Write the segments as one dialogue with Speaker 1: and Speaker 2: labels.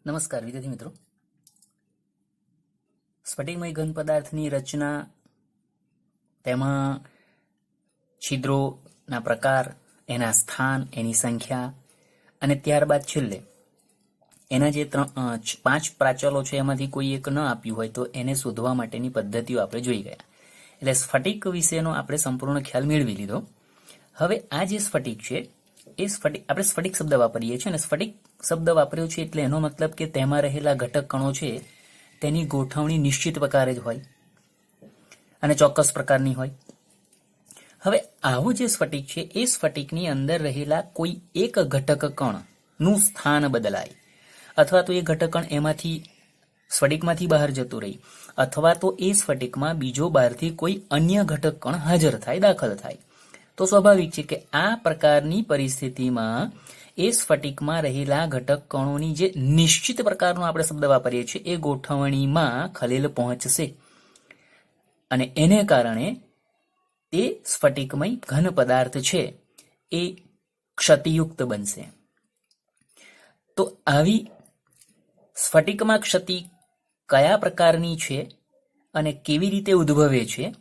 Speaker 1: નમસ્કાર વિદ્યાર્થી મિત્રો. સ્ફટિકમય ઘન પદાર્થની રચના, તેમાં છિદ્રોના પ્રકાર, એના સ્થાન, એની સંખ્યા અને ત્યારબાદ છેલ્લે એના જે 5 પ્રાચલો છે એમાંથી કોઈ એક ન આપ્યું હોય તો એને શોધવા માટેની પદ્ધતિઓ આપણે જોઈ ગયા. એટલે સ્ફટિક વિશેનો આપણે સંપૂર્ણ ખ્યાલ મેળવી લીધો. હવે આ જે સ્ફટિક છે એ સ્ફટિક, આપણે સ્ફટિક શબ્દ વાપરીએ છીએ અને સ્ફટિક શબ્દ વાપર્યો છે એટલે એનો મતલબ કે તેમાં રહેલા ઘટક કણો છે તેની ગોઠવણી નિશ્ચિત પ્રકારે જ હોય અને ચોક્કસ પ્રકારની હોય. હવે આવો જે સ્ફટિક છે એ સ્ફટિકની અંદર રહેલા કોઈ એક ઘટક કણનું સ્થાન બદલાય, અથવા તો એ ઘટક કણ એમાંથી સ્ફટિકમાંથી બહાર જતું રહી, અથવા તો એ સ્ફટિકમાં બીજો બહારથી કોઈ અન્ય ઘટક કણ હાજર થાય, દાખલ થાય, તો સ્વાભાવિક છે કે આ પ્રકારની પરિસ્થિતિમાં એ સ્ફટિકમાં રહેલા ઘટક કણોની જે નિશ્ચિત પ્રકારનો આપણે શબ્દ વાપરીએ છીએ એ ગોઠવણીમાં ખલેલ પહોંચશે અને એને કારણે તે સ્ફટિકમય ઘન પદાર્થ છે એ ક્ષતિયુક્ત બનશે. તો આવી સ્ફટિકમાં ક્ષતિ કયા પ્રકારની છે અને કેવી રીતે ઉદ્ભવે છે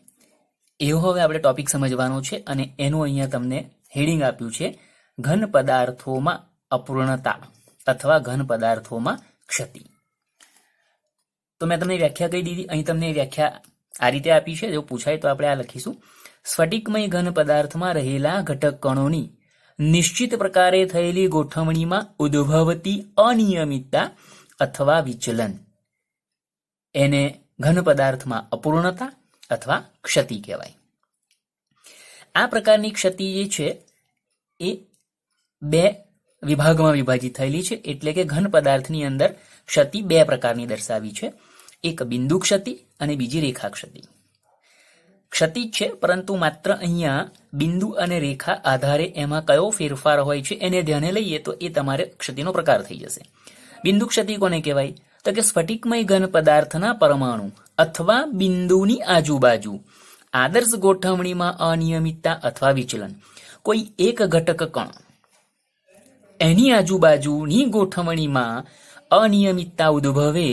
Speaker 1: એવો હવે આપણે ટોપિક સમજવાનો છે અને એનું અહીંયા તમને હેડિંગ આપ્યું છે, ઘન પદાર્થોમાં અપૂર્ણતા અથવા ઘન પદાર્થોમાં ક્ષતિ. તો મેં તમને વ્યાખ્યા કહી દીધી. અહીં તમને વ્યાખ્યા આ રીતે આપી છે, જો પૂછાય તો આપણે આ લખીશું: સ્ફટિકમય ઘન પદાર્થમાં રહેલા ઘટક કણોની નિશ્ચિત પ્રકારે થયેલી ગોઠવણીમાં ઉદ્ભવતી અનિયમિતતા અથવા વિચલન એને ઘન પદાર્થમાં અપૂર્ણતા અથવા ક્ષતિ કહેવાય. આ પ્રકારની ક્ષતિ જે છે એ 2 વિભાગમાં વિભાજિત થયેલી છે. એટલે કે ઘન પદાર્થની અંદર ક્ષતિ 2 પ્રકારની દર્શાવી છે, એક બિંદુ ક્ષતિ અને બીજી રેખા ક્ષતિ. ક્ષતિ છે, પરંતુ માત્ર અહીંયા બિંદુ અને રેખા આધારે એમાં કયો ફેરફાર હોય છે એને ધ્યાને લઈએ તો એ તમારે ક્ષતિનો પ્રકાર થઈ જશે. બિંદુ ક્ષતિ કોને કહેવાય? તો કે સ્ફટિકમય ઘન પદાર્થના પરમાણુ અથવા બિંદુની આજુબાજુ આદર્શ ગોઠવણીમાં અનિયમિતતા અથવા વિચલન, કોઈ એક ઘટક કણ એની આજુબાજુની ગોઠવણીમાં અનિયમિતતા ઉદ્ભવે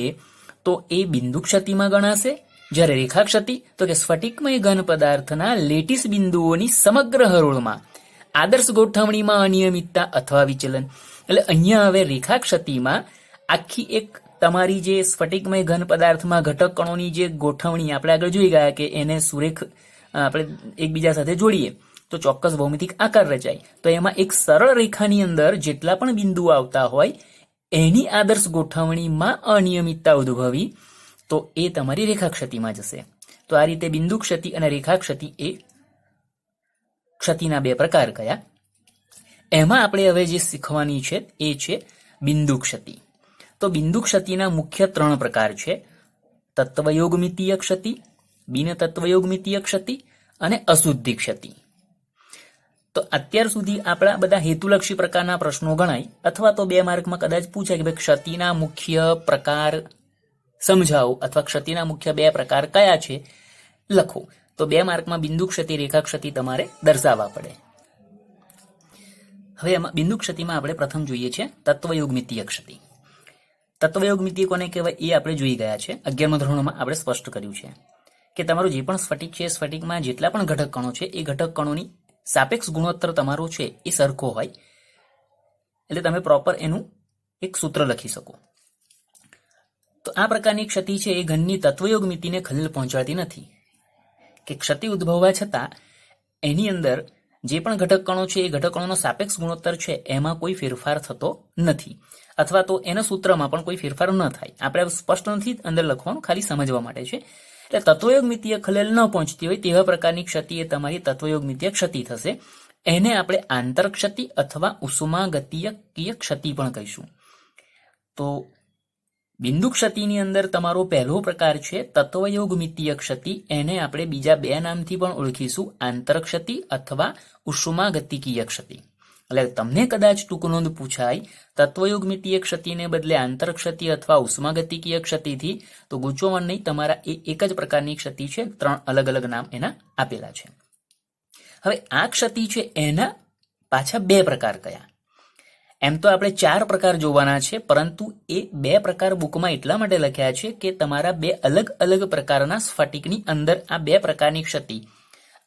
Speaker 1: તો એ બિંદુ ક્ષતિમાં ગણાશે. જ્યારે રેખા ક્ષતિ તો કે સ્ફટિકમય ઘન પદાર્થના લેટીસ બિંદુઓની સમગ્ર હરોળમાં આદર્શ ગોઠવણીમાં અનિયમિતતા અથવા વિચલન. એટલે અહીંયા હવે રેખા ક્ષતિમાં આખી એક તમારી જે સ્ફટિકમય ઘન પદાર્થમાં ઘટક કણોની જે ગોઠવણી આપણે આગળ જોઈ ગયા કે એને સુરેખ આપણે એકબીજા સાથે જોડીએ તો ચોક્કસ ભૌમિતિક આકાર રચાય. તો એમાં એક સરળ રેખાની અંદર જેટલા પણ બિંદુઓ આવતા હોય એની આદર્શ ગોઠવણીમાં અનિયમિતતા ઉદ્ભવી તો એ તમારી રેખા ક્ષતિમાં જશે. તો આ રીતે બિંદુ ક્ષતિ અને રેખા ક્ષતિ એ ક્ષતિના 2 પ્રકાર કયા. એમાં આપણે હવે જે શીખવાની છે એ છે બિંદુ ક્ષતિ. તો બિંદુ ક્ષતિના મુખ્ય 3 પ્રકાર છે: તત્વયોગમિતીય ક્ષતિ, બિન તત્વયોગમિતીય ક્ષતિ અને અશુદ્ધિ ક્ષતિ. તો અત્યાર સુધી આપણા બધા હેતુલક્ષી પ્રકારના પ્રશ્નો ગણાય, અથવા તો 2 માર્કમાં કદાચ પૂછાય કે ભાઈ ક્ષતિના મુખ્ય પ્રકાર સમજાવો અથવા ક્ષતિના મુખ્ય 2 પ્રકાર કયા છે લખો. તો 2 માર્કમાં બિંદુ ક્ષતિ, રેખા ક્ષતિ તમારે દર્શાવવા પડે. હવે એમાં બિંદુ ક્ષતિમાં આપણે પ્રથમ જોઈએ છે તત્વયોગમિતીય ક્ષતિ. તત્વયોગમિતીય કોને કહેવાય એ આપણે જોઈ ગયા છે. 11મા ધોરણમાં આપણે સ્પષ્ટ કર્યું છે કે તમારું જે પણ સ્ફટિક છે, સ્ફટિકમાં જેટલા પણ ઘટક કણો છે એ ઘટક કણોની સાપેક્ષ ગુણોત્તર તમારો છે એ સરખો હોય, એટલે તમે પ્રોપર એનું એક સૂત્ર લખી શકો. તો આ પ્રકારની ક્ષતિ છે એ ઘનની તત્વયોગમિતિને ખલેલ પહોંચાડતી નથી, કે ક્ષતિ ઉદ્ભવવા છતાં એની અંદર જે પણ ઘટક કણો છે એ ઘટક કણોનો સાપેક્ષ ગુણોત્તર છે એમાં કોઈ ફેરફાર થતો નથી, અથવા તો એના સૂત્રમાં પણ કોઈ ફેરફાર ન થાય. આપણે સ્પષ્ટ નથી અંદર લખવાનું, ખાલી સમજવા માટે છે. એટલે તત્વયોગમિતીય ખલેલ ન પહોંચતી હોય તેવા પ્રકારની ક્ષતિ એ તમારી તત્વયોગમિતીય ક્ષતિ થશે. એને આપણે આંતર ક્ષતિ અથવા ઉષ્માગતિય ક્ષતિ પણ કહીશું. તો બિંદુ ક્ષતિની અંદર તમારો પહેલો પ્રકાર છે તત્વયોગમિતીય ક્ષતિ. એને આપણે બીજા 2 નામથી પણ ઓળખીશું, આંતર ક્ષતિ અથવા ઉષ્માગતિકીય ક્ષતિ. એટલે તમને કદાચ ટૂંકનોંધ પૂછાય તત્વયોગમિતીય ક્ષતિને બદલે આંતર ક્ષતિ અથવા ઉષ્માગતિકીય ક્ષતિથી, તો ગૂંચવણ નહીં, તમારા એ એક જ પ્રકારની ક્ષતિ છે, 3 અલગ અલગ નામ એના આપેલા છે. હવે આ ક્ષતિ છે એના પાછા 2 પ્રકાર કયા? એમ તો આપણે 4 પ્રકાર જોવાના છે, પરંતુ એ 2 પ્રકાર બુકમાં એટલા માટે લખ્યા છે કે તમારા 2 અલગ અલગ પ્રકારના સ્ફટિકની અંદર આ 2 પ્રકારની ક્ષતિ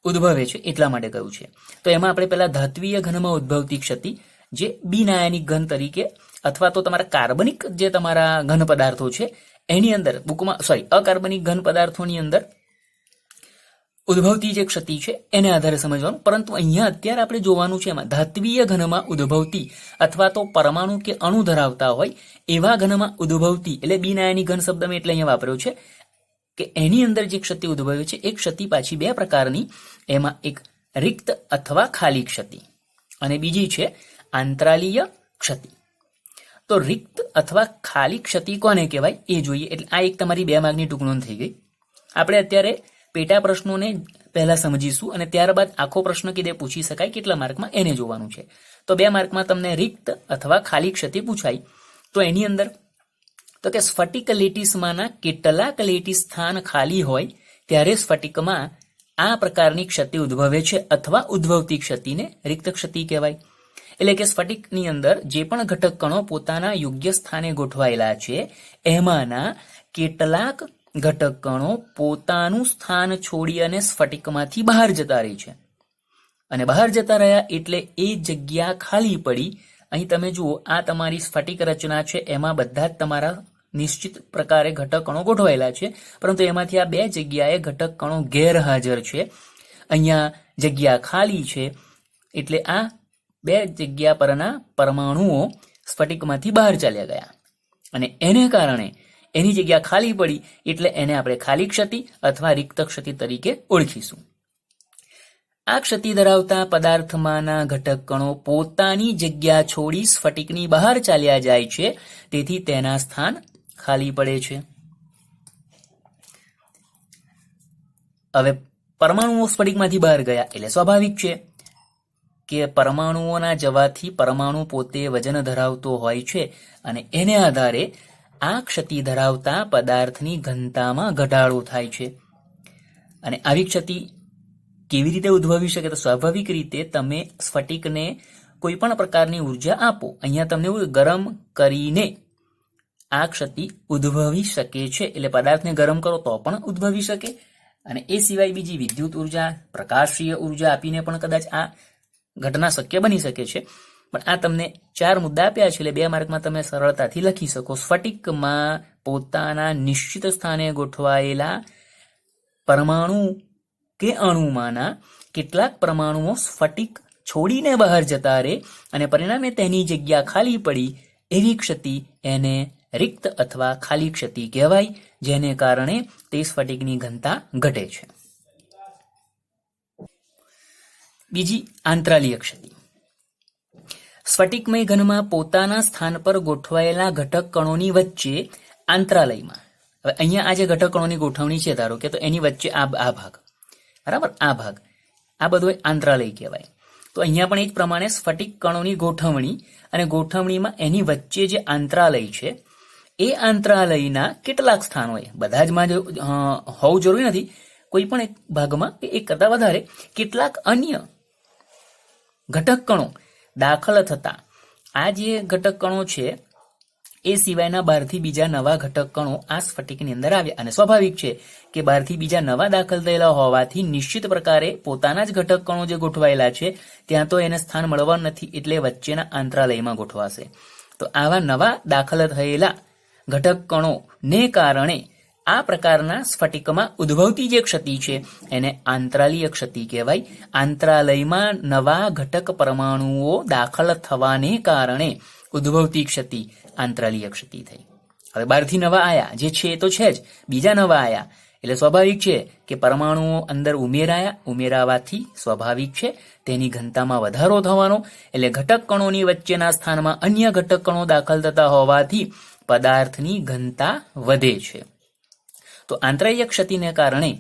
Speaker 1: ઉદ્ભવે છે એટલા માટે કહ્યું છે. તો એમાં આપણે પહેલા ધાત્વીય ઘનમાં ઉદ્ભવતી ક્ષતિ, જે બિનાયનિક ઘન તરીકે અથવા તો તમારા કાર્બનિક જે તમારા ઘન પદાર્થો છે એની અંદર અકાર્બનિક ઘન પદાર્થોની અંદર ઉદ્ભવતી જે ક્ષતિ છે એને આધારે સમજવાનું. પરંતુ અહીંયા અત્યારે આપણે જોવાનું છે એમાં ધાત્વીય ઘનમાં ઉદ્ભવતી અથવા તો પરમાણુ કે અણુ ધરાવતા હોય એવા ઘનમાં ઉદ્ભવતી, એટલે બિનાયનિક ઘન શબ્દ મેં એટલે અહીંયા વાપર્યો છે કે એની અંદર જે ક્ષતિ ઉદ્ભવે છે એ ક્ષતિ પાછી 2 પ્રકારની. એમાં એક રિક્ત અથવા ખાલી ક્ષતિ અને બીજી છે આંતરાલીય ક્ષતિ. તો રિક્ત અથવા ખાલી ક્ષતિ કોને કહેવાય એ જોઈએ. એટલે આ એક તમારી 2 માર્કની ટૂંકનોંધ થઈ ગઈ. આપણે અત્યારે પેટા પ્રશ્નોને પહેલા સમજીશું અને ત્યારબાદ આખો પ્રશ્ન કીધે પૂછી શકાય કેટલા માર્કમાં એને જોવાનું છે. તો 2 માર્કમાં તમને રિક્ત અથવા ખાલી ક્ષતિ પૂછાય તો એની અંદર તો કે સ્ફટિક લેટિસમાંના કેટલાક લેટિસ સ્થાન ખાલી હોય ત્યારે સ્ફટિકમાં આ પ્રકારની ક્ષતિ ઉદ્ભવે છે અથવા ઉદ્ભવતી ક્ષતિને રિક્ત ક્ષતિ કહેવાય. એટલે કે સ્ફટિકની અંદર જે પણ ઘટક કણો પોતાના યોગ્ય સ્થાને ગોઠવાયેલા છે એમાંના કેટલાક ઘટક કણો પોતાનું સ્થાન છોડી અને સ્ફટિકમાંથી બહાર જતા રહે છે. અને બહાર જતા રહ્યા એટલે એ જગ્યા ખાલી પડી. અહીં તમે જુઓ, આ તમારી સ્ફટિક રચના છે, એમાં બધા જ તમારા નિશ્ચિત પ્રકારે ઘટક કણો ગોઠવાયેલા છે, પરંતુ એમાંથી આ 2 જગ્યાએ ઘટક કણો ગેરહાજર છે. અહીંયા જગ્યા ખાલી છે એટલે આ 2 જગ્યા પરના પરમાણુઓ સ્ફટિકમાંથી બહાર ચાલ્યા ગયા અને એને કારણે એની જગ્યા ખાલી પડી એટલે એને આપણે ખાલી ક્ષતિ અથવા રિક્ત ક્ષતિ તરીકે ઓળખીશું. આ ક્ષતિ ધરાવતા પદાર્થમાંના ઘટક કણો પોતાની જગ્યા છોડી સ્ફટિકની બહાર ચાલ્યા જાય છે, તેથી તેના સ્થાન ખાલી પડે છે. હવે પરમાણુઓ સ્ફટિકમાંથી બહાર ગયા એટલે સ્વાભાવિક છે કે પરમાણુઓના જવાથી પરમાણુ પોતે વજન ધરાવતો હોય છે અને એને આધારે આ ક્ષતિ ધરાવતા પદાર્થની ઘનતામાં ઘટાડો થાય છે. અને આવી ક્ષતિ કેવી રીતે ઉદ્ભવી શકે? તો સ્વાભાવિક રીતે તમે સ્ફટિકને કોઈ પણ પ્રકારની ઉર્જા આપો. અહીંયા તમને ગરમ કરીને આ ક્ષતિ ઉદ્ભવી શકે છે. એટલે પદાર્થને ગરમ કરો તો પણ ઉદ્ભવી શકે અને એ સિવાય બીજી વિદ્યુત ઉર્જા, પ્રકાશીય ઉર્જા આપીને પણ કદાચ આ ઘટના શક્ય બની શકે છે. પણ આ તમને 4 મુદ્દા આપ્યા છે એટલે 2 માર્કમાં તમે સરળતાથી લખી શકો. સ્ફટિકમાં પોતાના નિશ્ચિત સ્થાને ગોઠવાયેલા પરમાણુ કે અણુમાંના કેટલાક પરમાણુઓ સ્ફટિક છોડીને બહાર જતા રહે અને પરિણામે તેની જગ્યા ખાલી પડી, એવી ક્ષતિ એને રિક્ત અથવા ખાલી ક્ષતિ કહેવાય, જેને કારણે તે સ્ફટિકની ઘનતા ઘટે છે. બીજી આંતરાલીય ક્ષતિ. સ્ફટિકમય ઘનમાં પોતાના સ્થાન પર ગોઠવાયેલા ઘટક કણોની વચ્ચે આંતરાલયમાં, હવે અહીંયા આ જે ઘટક કણોની ગોઠવણી છે ધારો કે, તો એની વચ્ચે આ ભાગ, બરાબર, આ ભાગ, આ બધો આંતરાલય કહેવાય. તો અહીંયા પણ એ જ પ્રમાણે સ્ફટિક કણોની ગોઠવણી અને ગોઠવણીમાં એની વચ્ચે જે આંતરાલય છે એ આંતરાલયના કેટલાક સ્થાન હોય, બધા જ માં હોવું જરૂરી નથી, કોઈ પણ એક ભાગમાં કે એક કરતા વધારે કેટલાક અન્ય ઘટક કણો દાખલ થતા આ જે ઘટક કણો છે એ સિવાયના બહારથી બીજા નવા ઘટક કણો આ સ્ફટિકની અંદર આવ્યા. અને સ્વાભાવિક છે કે બહારથી બીજા નવા દાખલ થયેલા હોવાથી નિશ્ચિત પ્રકારે પોતાના જ ઘટક કણો જે ગોઠવાયેલા છે ત્યાં તો એને સ્થાન મળવાનું નથી, એટલે વચ્ચેના આંતરાલયમાં ગોઠવાશે. તો આવા નવા દાખલ થયેલા ઘટક કણોને કારણે આ પ્રકારના સ્ફટિકમાં ઉદ્ભવતી જે ક્ષતિ છે એને આંતરાલીય ક્ષતિ કહેવાય. આંતરાલયમાં નવા ઘટક પરમાણુઓ દાખલ થવાને કારણે ઉદ્ભવતી ક્ષતિ આંતરાલીય ક્ષતિ થઈ. હવે બહારથી નવા આયા જે છે એ તો છે જ, બીજા નવા આયા એટલે સ્વાભાવિક છે કે પરમાણુઓ અંદર ઉમેરાવાથી સ્વાભાવિક છે તેની ઘનતામાં વધારો થવાનો, એટલે ઘટક કણોની વચ્ચેના સ્થાનમાં અન્ય ઘટક કણો દાખલ થતા હોવાથી પદાર્થની ઘનતા વધે છે. તો આંતરાલીય ક્ષતિને કારણે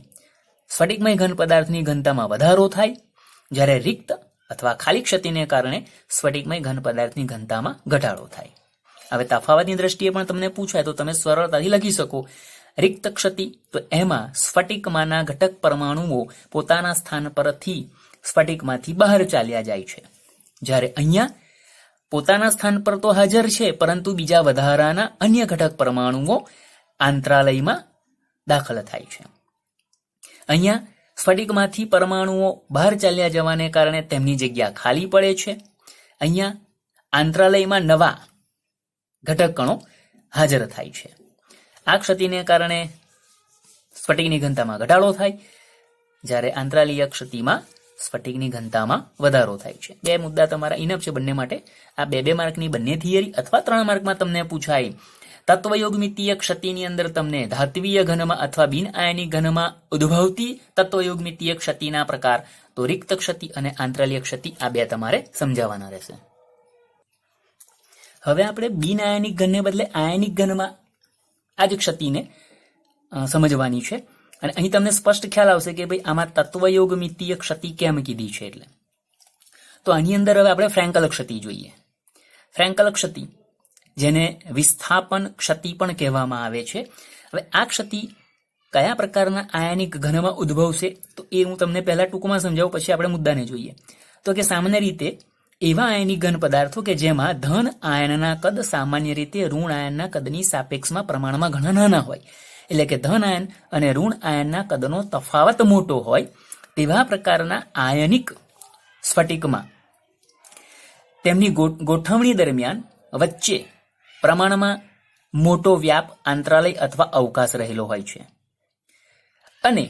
Speaker 1: સ્ફટિકમય ઘન પદાર્થની ઘનતામાં વધારો થાય, જ્યારે રિક્ત અથવા ખાલી ક્ષતિને કારણે સ્ફટિકમય ઘન પદાર્થની ઘનતામાં ઘટાડો થાય. હવે તફાવતની દ્રષ્ટિએ પણ તમને પૂછાય તો તમે સરળતાથી લખી શકો. રિક્ત ક્ષતિ, તો એમાં સ્ફટિકમાંના ઘટક પરમાણુઓ પોતાના સ્થાન પરથી સ્ફટિકમાંથી બહાર ચાલ્યા જાય છે, જ્યારે અહીંયા પોતાના સ્થાન પર તો હાજર છે, પરંતુ બીજા વધારાના અન્ય ઘટક પરમાણુઓ આંતરાલયમાં દાખલ થાય છે. અહીંયા સ્ફટિકમાંથી પરમાણુઓ બહાર ચાલ્યા જવાને કારણે તેમની જગ્યા ખાલી પડે છે. અહીંયા આંતરાલયમાં નવા ઘટક કણો હાજર થાય છે. આ ક્ષતિને કારણે સ્ફટિકની ઘનતામાં ઘટાડો થાય, જ્યારે આંતરાલીય ક્ષતિમાં સ્ફટિકની ઘનતામાં વધારો થાય છે. 2 મુદ્દા તમારા ઇનફ છે બંને માટે. આ 2 માર્કની બંને થિયરી અથવા 3 માર્કમાં તમને પૂછાય. તત્વયોગમિતીય ક્ષતિની અંદર તમને ધાત્વીય ઘનમાં અથવા બિન આયનિક ઘનમાં ઉદ્ભવતી તત્વયોગમિતીય ક્ષતિના પ્રકાર, તો રિક્ત ક્ષતિ અને આંતરાલીય ક્ષતિ, આ 2 તમારે સમજાવવાના રહેશે. હવે આપણે બિન આયનિક ઘનને બદલે આયનિક ઘનમાં આ જ ક્ષતિને સમજવાની છે. અને અહીં તમને સ્પષ્ટ ખ્યાલ આવશે કે ભાઈ આમાં તત્વયોગમિતીય ક્ષતિ કેમ કીધી છે. એટલે તો આની અંદર હવે આપણે ફ્રેન્કલ ક્ષતિ જોઈએ. ફ્રેન્કલ ક્ષતિ, જેને વિસ્થાપન ક્ષતિ પણ કહેવામાં આવે છે. હવે આ ક્ષતિ કયા પ્રકારના આયનિક ઘનમાં ઉદ્ભવશે, તો એ હું તમને પહેલા ટૂંકમાં સમજાવું, પછી આપણે મુદ્દાને જોઈએ. તો કે સામાન્ય રીતે એવા આયનિક ઘન પદાર્થો કે જેમાં ધન આયનના કદ સામાન્ય રીતે ઋણ આયનના કદની સાપેક્ષમાં પ્રમાણમાં ઘણા નાના હોય, એટલે કે ધન આયન અને ઋણ આયનના કદનો તફાવત મોટો હોય, તેવા પ્રકારના આયનિક સ્ફટિકમાં તેમની ગોઠવણી દરમિયાન વચ્ચે પ્રમાણમાં મોટો વ્યાપ, આંતરાલય અથવા અવકાશ રહેલો હોય છે. અને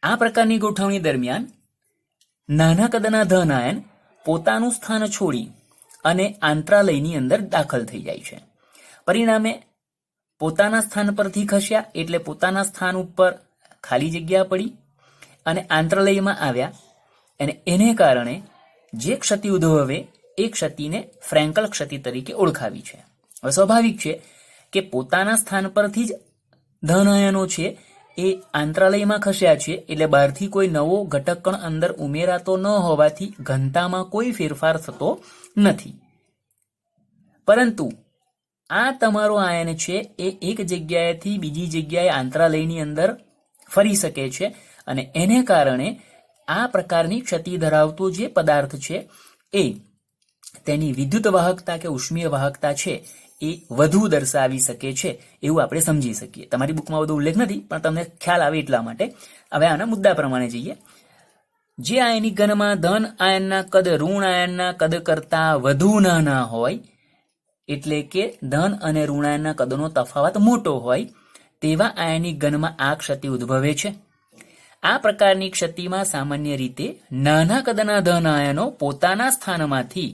Speaker 1: આ પ્રકારની ગોઠવણી દરમિયાન નાના કદના ધન આયન પોતાનું સ્થાન છોડી અને આંતરાલયની અંદર દાખલ થઈ જાય છે. પરિણામે પોતાના સ્થાન પરથી ખસ્યા એટલે પોતાના સ્થાન ઉપર ખાલી જગ્યા પડી અને આંતરાલયમાં આવ્યા, અને એને કારણે જે ક્ષતિ ઉદ્ભવે એ ક્ષતિને ફ્રેન્કલ ક્ષતિ તરીકે ઓળખાવી છે. હવે સ્વાભાવિક છે કે પોતાના સ્થાન પરથી જ ધન આયનો છે એ આંતરાલયમાં ખસ્યા છે, એટલે બહારથી કોઈ નવો ઘટક કણ અંદર ઉમેરાતો ન હોવાથી ઘનતામાં કોઈ ફેરફાર થતો નથી. પરંતુ આ તમારો આયન છે એ એક જગ્યાએથી બીજી જગ્યાએ આંતરાલયની અંદર ફરી શકે છે, અને એને કારણે આ પ્રકારની ક્ષતિ ધરાવતો જે પદાર્થ છે એ તેની વિદ્યુત વાહકતા કે ઉષ્મીય વાહકતા છે એ વધુ દર્શાવી શકે છે, એવું આપણે સમજી શકીએ. તમારી બુકમાં બધો ઉલ્લેખ નથી, પણ તમને ખ્યાલ આવે એટલા માટે. હવે આના મુદ્દા પ્રમાણે જઈએ. જે આયનિક ઘનમાં ધન આયનના કદ ઋણ આયનના કદ કરતા વધુ નાના હોય, એટલે કે ધન અને ઋણ આયનના કદનો તફાવત મોટો હોય, તેવા આયનિક ઘનમાં આ ક્ષતિ ઉદ્ભવે છે. આ પ્રકારની ક્ષતિમાં સામાન્ય રીતે નાના કદના ધન આયનો પોતાના સ્થાનમાંથી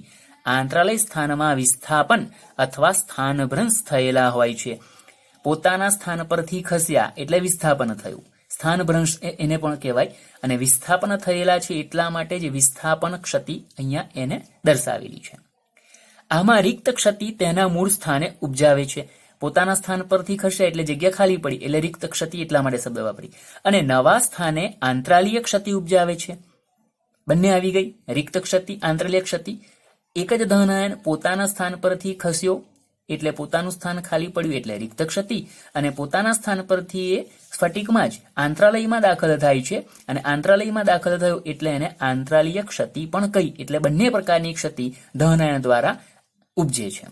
Speaker 1: આંતરાલય સ્થાનમાં વિસ્થાપન અથવા સ્થાનભ્રંશ થયેલા હોય છે. પોતાના સ્થાન પરથી ખસ્યા એટલે વિસ્થાપન થયું, સ્થાનભ્રંશ એને પણ કહેવાય, અને વિસ્થાપન થયેલા છે એટલા માટે જ વિસ્થાપન ક્ષતિ અહીંયા એને દર્શાવેલી છે. આમાં રિક્ત ક્ષતિ તેના મૂળ સ્થાને ઉપજાવે છે. પોતાના સ્થાન પરથી ખસ્યા એટલે જગ્યા ખાલી પડી, એટલે રિક્ત ક્ષતિ એટલા માટે શબ્દ વાપરી. અને નવા સ્થાને આંતરાલીય ક્ષતિ ઉપજાવે છે. બંને આવી ગઈ, રિક્ત ક્ષતિ, આંતરાલીય ક્ષતિ. એક જ ધન આયન પોતાના સ્થાન પરથી ખસ્યો એટલે પોતાનું સ્થાન ખાલી પડ્યું એટલે રિક્ત ક્ષતિ, અને પોતાના સ્થાન પરથી એ સ્ફટિકમાં જ આંતરાલયમાં દાખલ થાય છે, અને આંતરાલયમાં દાખલ થયો એટલે એને આંતરાલીય ક્ષતિ પણ કહી. એટલે બંને પ્રકારની ક્ષતિ ધન આયન દ્વારા ઉપજે છે.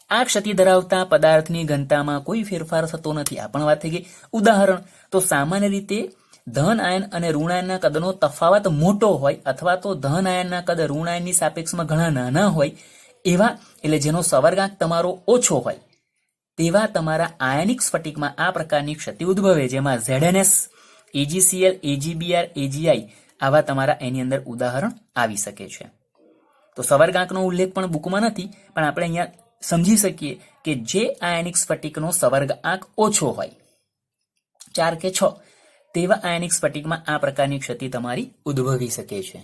Speaker 1: આ ક્ષતિ ધરાવતા પદાર્થની ઘનતામાં કોઈ ફેરફાર થતો નથી. આ પણ વાત થઈ ગઈ. ઉદાહરણ તો સામાન્ય રીતે ધન આયન અને ઋણ આયનના કદનો તફાવત મોટો હોય, અથવા તો ધન આયનના કદ ઋણ આયનની સાપેક્ષમાં ઘણા નાના હોય એવા, એટલે જેનો સવર્ગાંક તમારો ઓછો હોય, તેવા તમારા આયનિક સ્ફટિકમાં આ પ્રકારની ક્ષતિ ઉદ્ભવે, જેમાં ZnS, AgCl, AgBr, AgI આવા તમારા એની અંદર ઉદાહરણ આવી શકે છે. તો સવર્ગાંકનો ઉલ્લેખ પણ બુકમાં નથી, પણ આપણે અહીંયા સમજી શકીએ કે જે આયનિક સ્ફટિકનો સવર્ગાંક ઓછો હોય, 4 કે 6, તેવા આયનિક સ્ફટિકમાં આ પ્રકારની ક્ષતિ તમારી ઉદ્ભવી શકે છે.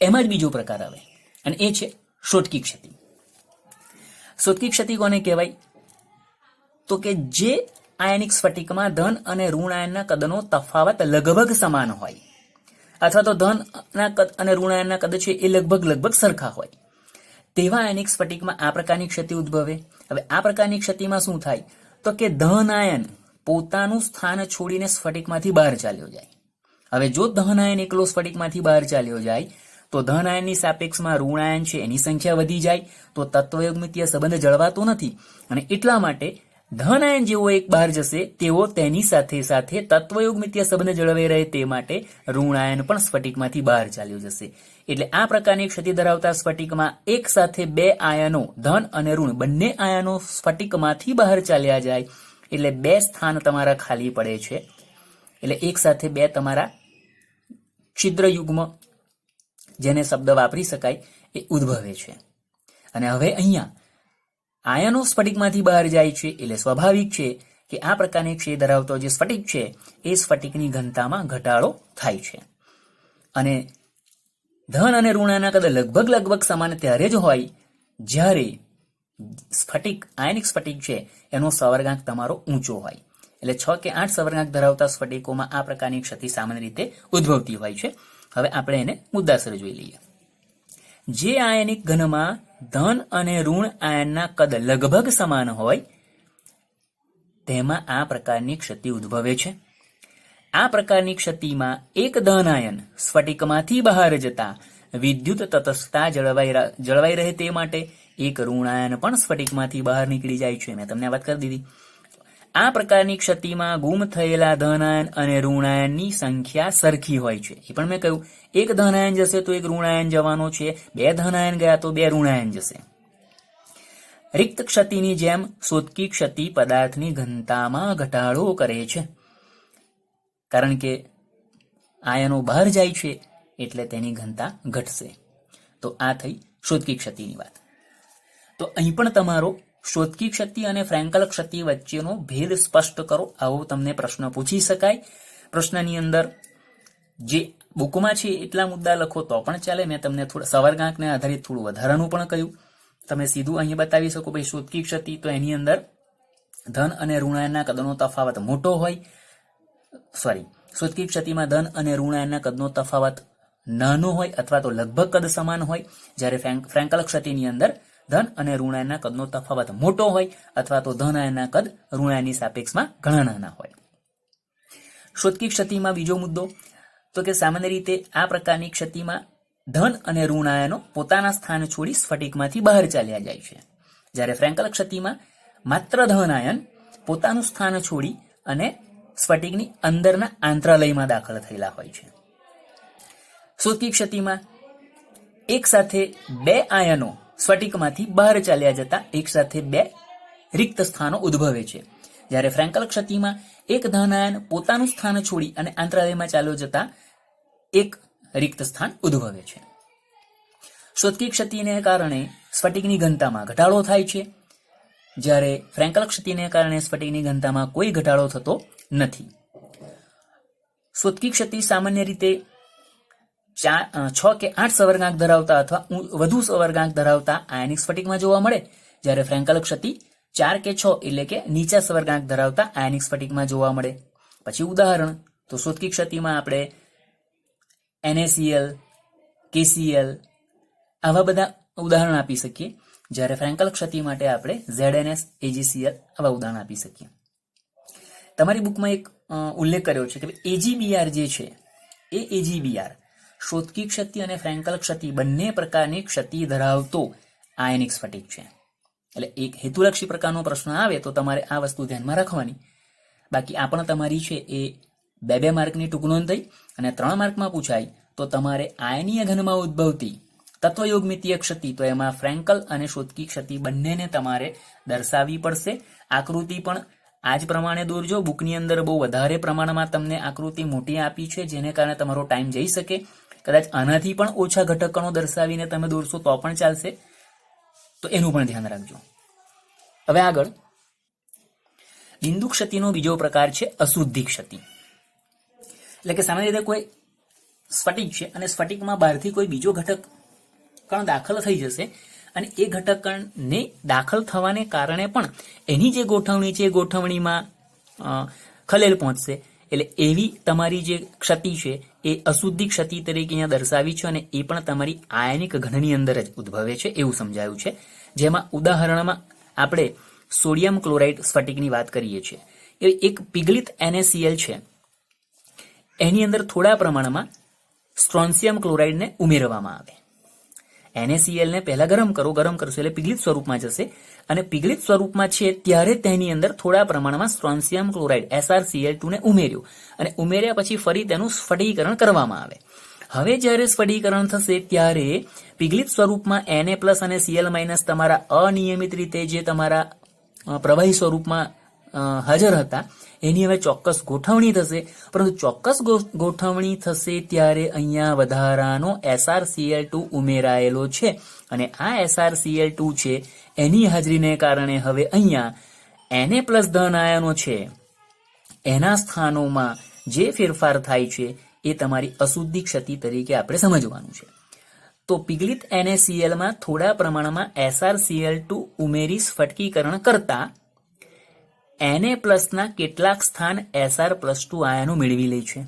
Speaker 1: એમાં જ બીજો પ્રકાર આવે, અને એ છે શોટકી ક્ષતિ. શોટકી ક્ષતિ કોને કહેવાય? તો કે જે આયનિક સ્ફટિકમાં ધન અને ઋણ આયનના કદનો તફાવત લગભગ સમાન હોય, અથવા તો ધનના કદ અને ઋણ આયનના કદ છે એ લગભગ સરખા હોય, તેવા આયનિક સ્ફટિકમાં આ પ્રકારની ક્ષતિ ઉદ્ભવે. હવે આ પ્રકારની ક્ષતિમાં શું થાય? તો કે ધન આયન પોતાનું સ્થાન છોડીને સ્ફટિકમાંથી બહાર ચાલ્યો જાય. હવે જો ધન આયન એકલો સ્ફટિકમાંથી બહાર ચાલ્યો જાય તો ધન આયનની સાપેક્ષમાં ઋણ આયન છે એની સંખ્યા વધી જાય તો તત્વયોગમિતીય સંબંધ જળવાતો નથી, અને એટલા માટે ધન આયન જેવો એક બહાર જશે તેવો તેની સાથે સાથે તત્વયોગમિતીય સંબંધ જળવાઈ રહે તે માટે ઋણ આયન પણ સ્ફટિકમાંથી બહાર ચાલ્યો જશે. એટલે આ પ્રકારની ક્ષતિ ધરાવતા સ્ફટિકમાં એક સાથે બે આયનો ધન અને ઋણ બંને આયનો સ્ફટિકમાંથી બહાર ચાલ્યા જાય એટલે બે સ્થાન તમારા ખાલી પડે છે. એટલે એક સાથે બે તમારા છિદ્ર યુગ્મ જેને શબ્દ વાપરી શકાય એ ઉદ્ભવે છે. અને હવે અહીંયા આયનો સ્ફટિકમાંથી બહાર જાય છે એટલે સ્વાભાવિક છે કે આ પ્રકારની ક્ષય ધરાવતો જે સ્ફટિક છે એ સ્ફટિકની ઘનતામાં ઘટાડો થાય છે. અને ધન અને ઋણના કદ લગભગ સમાન ત્યારે જ હોય જ્યારે સ્ફટિક આયનિક સ્ફટિક છે એનો સવર્ગાંક તમારો ઊંચો હોય. એટલે 6 કે 8 સવર્ગાંક ધરાવતા સ્ફટિકોમાં આ પ્રકારની ક્ષતિ સામાન્ય રીતે ઉદ્ભવતી હોય છે. હવે આપણે એને મુદ્દાસર જોઈ લઈએ. જે આયનિક ઘનમાં ધન અને ઋણ આયનના કદ લગભગ સમાન હોય તેમાં આ પ્રકારની ક્ષતિ ઉદ્ભવે છે. આ પ્રકારની ક્ષતિમાં એક ધન આયન સ્ફટિકમાંથી બહાર જતા વિદ્યુત તટસ્થતા જળવાઈ રહે તે માટે એક ઋણ આયન પણ સ્ફટિકમાંથી બહાર નીકળી જાય છે. મેં તમને વાત કરી દીધી. આ પ્રકારની ક્ષતિમાં ગુમ થયેલા ધન આયન અને ઋણ આયનની સંખ્યા સરખી હોય છે. એ પણ મેં કહ્યું એક ધન આયન જશે તો એક ઋણ આયન જવાનો છે, બે ધન આયન ગયા તો બે ઋણ આયન જશે. રિક્ત ક્ષતિની જેમ શોધકી ક્ષતિ પદાર્થની ઘનતામાં ઘટાડો કરે છે, કારણ કે આયનો બહાર જાય છે એટલે તેની ઘનતા ઘટશે. તો આ થઈ શોધકી ક્ષતિની વાત. તો અહીં પણ તમારો શોધકી ક્ષતિ અને ફ્રેન્કલ ક્ષતિ વચ્ચેનો ભેદ સ્પષ્ટ કરો આવો તમને પ્રશ્ન પૂછી શકાય. પ્રશ્નની અંદર જે બુકમાં છે એટલા મુદ્દા લખો તો પણ ચાલે. મેં તમને થોડા સવર્ગાંકને આધારિત થોડું વધારાનું પણ કહ્યું. તમે સીધું અહીં બતાવી શકો ભાઈ શોધકી ક્ષતિ તો એની અંદર ધન અને ઋણાયનના કદનો તફાવત મોટો હોય. શોધકી ક્ષતિમાં ધન અને ઋણાયનના કદનો તફાવત નાનો હોય અથવા તો લગભગ કદ સમાન હોય, જ્યારે ફ્રેન્કલ ક્ષતિની અંદર ધન અને ઋણાયનના કદનો તફાવત મોટો હોય અથવા તો ધન આયનના કદ ઋણાયનની સાપેક્ષમાં ઘણા નાના હોય. શોધકી ક્ષતિમાં બીજો મુદ્દો તો કે સામાન્ય રીતે આ પ્રકારની ક્ષતિમાં ધન અને ઋણાયનો પોતાના સ્થાન છોડી સ્ફટિકમાંથી બહાર ચાલ્યા જાય છે, જ્યારે ફ્રેન્કલ ક્ષતિમાં માત્ર ધન આયન પોતાનું સ્થાન છોડી અને સ્ફટિકની અંદરના આંતરાલયમાં દાખલ થયેલા હોય છે. શોધકી ક્ષતિમાં એક સાથે બે આયનો સ્ફટિકમાંથી બહાર ચાલ્યા જતા એક સાથે બે રિક્ત સ્થાનો ઉદ્ભવે છે, જ્યારે ફ્રેન્કલ ક્ષતિમાં એક ધન આયન પોતાનું સ્થાન છોડી અને આંતરાલયમાં ચાલ્યો જતા એક રિક્ત સ્થાન ઉદ્ભવે છે. શોધકી ક્ષતિને કારણે સ્ફટિકની ઘનતામાં ઘટાડો થાય છે, જ્યારે ફ્રેન્કલ ક્ષતિને કારણે સ્ફટિકની ઘનતામાં કોઈ ઘટાડો થતો નથી. શોધકી ક્ષતિ સામાન્ય રીતે 6 કે 8 સવર્ગાંક ધરાવતા અથવા વધુ સવર્ગાંક ધરાવતા આયનિક સ્ફટિકમાં જોવા મળે, જ્યારે ફ્રેન્કલ ક્ષતિ 4 કે 6 એટલે કે નીચા સવર્ગાંક ધરાવતા આયનિક સ્ફટિકમાં જોવા મળે. પછી ઉદાહરણ તો શોધકી ક્ષતિમાં આપણે NaCl, KCl આવા બધા ઉદાહરણ આપી શકીએ, જ્યારે ફ્રેન્કલ ક્ષતિ માટે આપણે ZnS, AgCl આવા ઉદાહરણ આપી શકીએ. તમારી બુકમાં એક ઉલ્લેખ કર્યો છે કે AgBr જે છે એ AgBr શોધકી ક્ષતિ અને ફ્રેન્કલ ક્ષતિ બંને પ્રકારની ક્ષતિ ધરાવતો આયનિક સ્ફટિક છે. એટલે એક હેતુલક્ષી પ્રકારનો પ્રશ્ન આવે તો તમારે આ વસ્તુ ધ્યાનમાં રાખવાની. બાકી આ પણ તમારી છે એ 2 માર્કની ટૂંક નોંધ થઈ, અને 3 માર્કમાં પૂછાય તો તમારે આયનીય ઘનમાં ઉદ્ભવતી તત્વયોગમિતીય ક્ષતિ તો એમાં ફ્રેન્કલ અને શોધકી ક્ષતિ બંનેને તમારે દર્શાવવી પડશે. આકૃતિ પણ આ જ પ્રમાણે દોરજો. બુકની અંદર બહુ વધારે પ્રમાણમાં તમને આકૃતિ મોટી આપી છે, જેને કારણે તમારો ટાઈમ જઈ શકે. કદાચ આનાથી પણ ઓછા ઘટકણો દર્શાવીને તમે દોરશો તો પણ ચાલશે, તો એનું પણ ધ્યાન રાખજો. હવે આગળ બિંદુ ક્ષતિનો બીજો પ્રકાર છે અશુદ્ધિ ક્ષતિ. એટલે કે સામાન્ય રીતે કોઈ સ્ફટિક છે અને સ્ફટિકમાં બહારથી કોઈ બીજો ઘટક કણ દાખલ થઈ જશે અને એ ઘટક કણને દાખલ થવાને કારણે પણ એની જે ગોઠવણી છે એ ગોઠવણીમાં ખલેલ પહોંચશે. એટલે એવી તમારી જે ક્ષતિ છે એ અશુદ્ધિ ક્ષતિ તરીકે અહીંયા દર્શાવી છે, અને એ પણ તમારી આયનિક ઘનની અંદર જ ઉદ્ભવે છે એવું સમજાયું છે. જેમાં ઉદાહરણમાં આપણે સોડિયમ ક્લોરાઇડ સ્ફટિકની વાત કરીએ છીએ. એ એક પીગલિત NaCl છે, એની અંદર થોડા પ્રમાણમાં સ્ટ્રોન્શિયમ ક્લોરાઇડને ઉમેરવામાં આવે. NaCl ને પહેલા ગરમ કરશો એટલે પીગળિત સ્વરૂપમાં જશે અને પીગળિત સ્વરૂપમાં છે ત્યારે તેની અંદર થોડા પ્રમાણમાં સ્ટ્રોન્શિયમ ક્લોરાઇડ SrCl2 ને ઉમેર્યું અને ઉમેર્યા પછી ફરી તેનું સ્ફટિકીકરણ કરવામાં આવે. હવે જ્યારે સ્ફટિકીકરણ થશે ત્યારે પીગળિત સ્વરૂપમાં Na+ અને Cl- તમારા અનિયમિત રીતે જે તમારા પ્રવાહી સ્વરૂપમાં હાજર હતા એની હવે ચોક્કસ ગોઠવણી થશે. પરંતુ ચોક્કસ ગોઠવણી થશે ત્યારે અહીંયા વધારાનો SrCl2 ઉમેરાયેલો છે અને આ SrCl2 છે એની હાજરીને કારણે હવે અહીંયા Na+ ધન આયનો છે એના સ્થાનોમાં જે ફેરફાર થાય છે એ તમારી અશુદ્ધિ ક્ષતિ તરીકે આપણે સમજવાનું છે. તો પીગળિત NaCl માં થોડા પ્રમાણમાં SrCl2 ઉમેરી સ્ફટિકીકરણ કરતા Na+ ના કેટલાક સ્થાન Sr+2 આયનો મેળવી લે છે.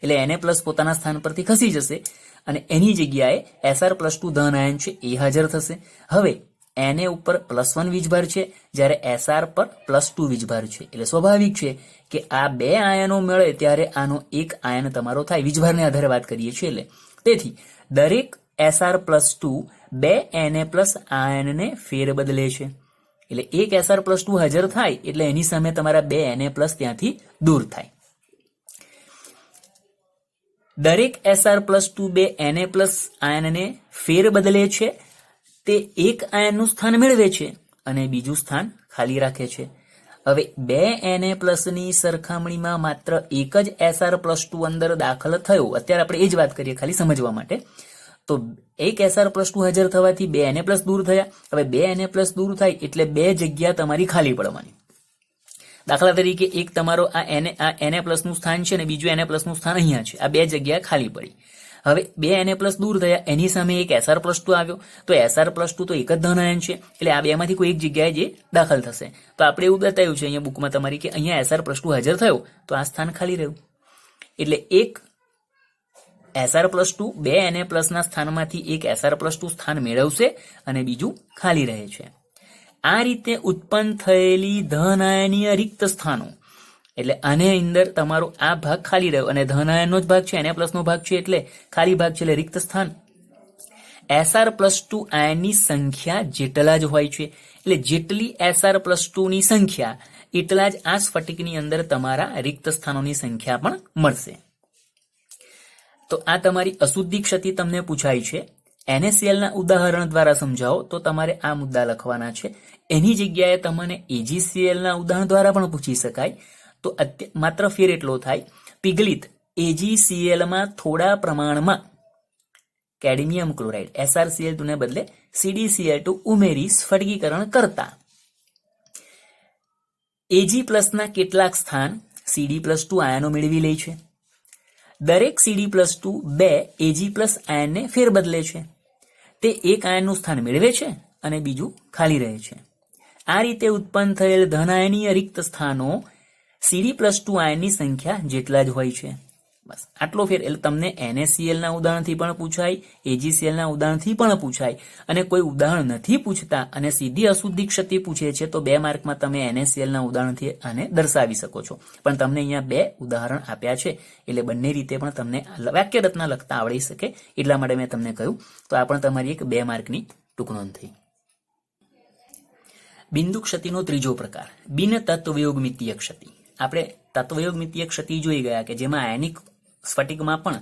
Speaker 1: એટલે Na+ પોતાના સ્થાન પરથી ખસી જશે અને એની જગ્યાએ Sr+2 ધન આયન છે એ હાજર થશે. હવે Na ઉપર +1 વીજભાર છે જ્યારે Sr પર +2 વીજભાર છે. એટલે સ્વાભાવિક છે કે આ બે આયનો મળે ત્યારે આનો એક આયન તમારો થાય. વીજભારને આધારે વાત કરીએ છીએ એટલે. તેથી દરેક Sr+2 બે Na+ આયનને ફેરબદલે છે. એટલે એક Sr+2 હાજર થાય એટલે એની સામે તમારા બે Na+ ત્યાંથી દૂર થાય. દરેક Sr+2 બે Na+ આયનને ફેરબદલે છે. તે એક આયનનું સ્થાન મેળવે છે અને બીજું સ્થાન ખાલી રાખે છે. હવે બે Na+ની સરખામણીમાં માત્ર એક જ Sr+2 અંદર દાખલ થયો. અત્યારે આપણે એ જ વાત કરીએ ખાલી સમજવા માટે. તો એક Sr+2 હાજર થવાથી બે Na+ દૂર થયા. હવે બે Na+ દૂર થાય એટલે બે જગ્યા તમારી ખાલી પડવાની. દાખલા તરીકે એક તમારો આ Na+ નું સ્થાન છે અને બીજું Na+ નું સ્થાન અહીંયા છે. આ બે જગ્યા ખાલી પડી. હવે બે Na+ દૂર થયા એની સામે એક Sr+2 આવ્યો. તો Sr+2 તો એક જ ધન આયન છે એટલે આ બેમાંથી કોઈ એક જગ્યાએ જે દાખલ થશે. તો આપણે એવું બતાવ્યું છે અહીંયા બુકમાં તમારી કે અહીંયા Sr+2 હાજર થયો તો આ સ્થાન ખાલી રહ્યું. એટલે એક Sr+2 બે Na+ ના સ્થાનમાંથી એક Sr+2 સ્થાન મેળવશે અને બીજું ખાલી રહે છે. આ રીતે ઉત્પન્ન થયેલી ધન આયનીય રિક્ત સ્થાનો એટલે આને અંદર તમારો આ ભાગ ખાલી રહ્યો અને ધન આયનનો જ ભાગ છે Na+ નો ભાગ છે એટલે ખાલી ભાગ છે એટલે રિક્ત સ્થાન. Sr+2 આયનની સંખ્યા જેટલા જ હોય છે એટલે જેટલી Sr+2 ની સંખ્યા એટલા જ આ સ્ફટિકની અંદર તમારા રિક્ત સ્થાનોની સંખ્યા પણ મળશે. તો આ તમારી અશુદ્ધિ ક્ષતિ તમને પૂછાય છે. NaCl ના ઉદાહરણ દ્વારા સમજાવો તો તમારે આ મુદ્દા લખવાના છે. એની જગ્યાએ તમને AgCl ના ઉદાહરણ દ્વારા પણ પૂછી શકાય. તો માત્ર ફેર એટલો થાય પીગળિત AgCl માં થોડા પ્રમાણમાં કેડમિયમ ક્લોરાઇડ SrCl2 ને બદલે CdCl2 ઉમેરી સ્ફટિકીકરણ કરતા Ag+ ના કેટલાક સ્થાન Cd+2 આયનો મેળવી લે છે. દરેક Cd+2 બે Ag+ આયનને ફેરબદલે છે. તે એક આયનનું સ્થાન મેળવે છે અને બીજું ખાલી રહે છે. આ રીતે ઉત્પન્ન થયેલ ધન આયનીય રિક્ત સ્થાનો Cd+2 આયનની સંખ્યા જેટલા જ હોય છે. બસ આટલો ફેર. એટલે તમને NaCl ના ઉદાહરણથી પણ પૂછાય, AgCl ના ઉદાહરણથી પણ પૂછાય અને કોઈ ઉદાહરણ નથી પૂછતા અને સીધી અશુદ્ધિ ક્ષતિ પૂછે છે તો 2 માર્કમાં તમે NaCl ના ઉદાહરણથી આને દર્શાવી શકો છો. પણ તમને અહીંયા 2 ઉદાહરણ આપ્યા છે એટલે બંને રીતે પણ તમને વાક્ય રચના લખતા આવડી શકે એટલા માટે મેં તમને કહ્યું. તો આ પણ તમારી એક 2 માર્કની ટૂંક નોંધ થઈ. બિંદુ ક્ષતિનો ત્રીજો પ્રકાર બિન તત્વયોગમિતીય ક્ષતિ. આપણે તત્વયોગમિતીય ક્ષતિ જોઈ ગયા કે જેમાં આયનિક સ્ફટિકમાં પણ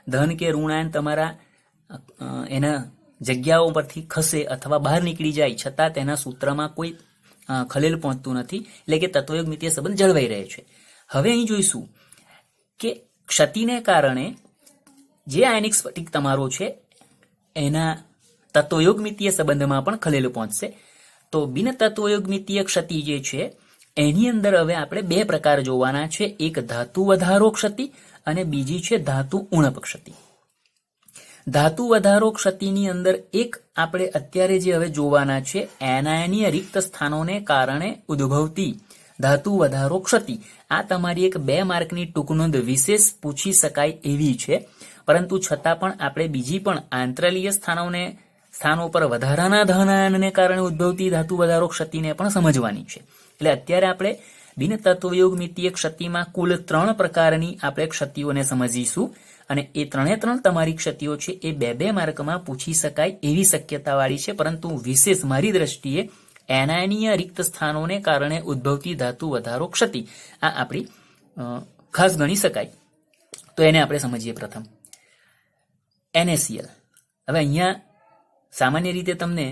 Speaker 1: ધન કે ઋણ આયન તમારા એના જગ્યાઓ પરથી ખસે અથવા બહાર નીકળી જાય છતાં તેના સૂત્રમાં કોઈ ખલેલ પહોંચતું નથી. એટલે કે તત્વયોગમિતીય સંબંધ જળવાઈ રહે છે. હવે અહીં જોઈશું કે ક્ષતિને કારણે જે આયનિક સ્ફટિક તમારો છે એના તત્વયોગમિતીય સંબંધમાં પણ ખલેલ પહોંચશે. તો બિન તત્વયોગમિતીય ક્ષતિ જે છે એની અંદર હવે આપણે 2 પ્રકાર જોવાના છે. એક ધાતુ વધારો ક્ષતિ અને બીજી છે ધાતુ ઉણપ ક્ષતિ. ધાતુ વધારો ક્ષતિની અંદર એક આપણે અત્યારે જે હવે જોવાના છે એનાયનીય રિક્ત સ્થાનોને કારણે ઉદ્ભવતી ધાતુ વધારો ક્ષતિ. આ તમારી એક 2 માર્કની ટૂંક નોંધ વિશેષ પૂછી શકાય એવી છે. પરંતુ છતાં પણ આપણે બીજી પણ આંતરલીય સ્થાનો પર વધારાના ધન આયનને કારણે ઉદ્ભવતી ધાતુ વધારો ક્ષતિને પણ સમજવાની છે. એટલે અત્યારે આપણે બિન તત્વયોગમિતીય ક્ષતિમાં કુલ 3 પ્રકારની આપણે ક્ષતિઓને સમજીશું અને એ ત્રણે ત્રણ તમારી ક્ષતિઓ છે એ 2-2 માર્કમાં પૂછી શકાય એવી શક્યતાવાળી છે, પરંતુ વિશેષ મારી દ્રષ્ટિએ એનાયનીય રિક્ત સ્થાનોને કારણે ઉદ્ભવતી ધાતુ વધારો ક્ષતિ આ આપણી ખાસ ગણી શકાય. તો એને આપણે સમજીએ. પ્રથમ NaCl. હવે અહીંયા સામાન્ય રીતે તમને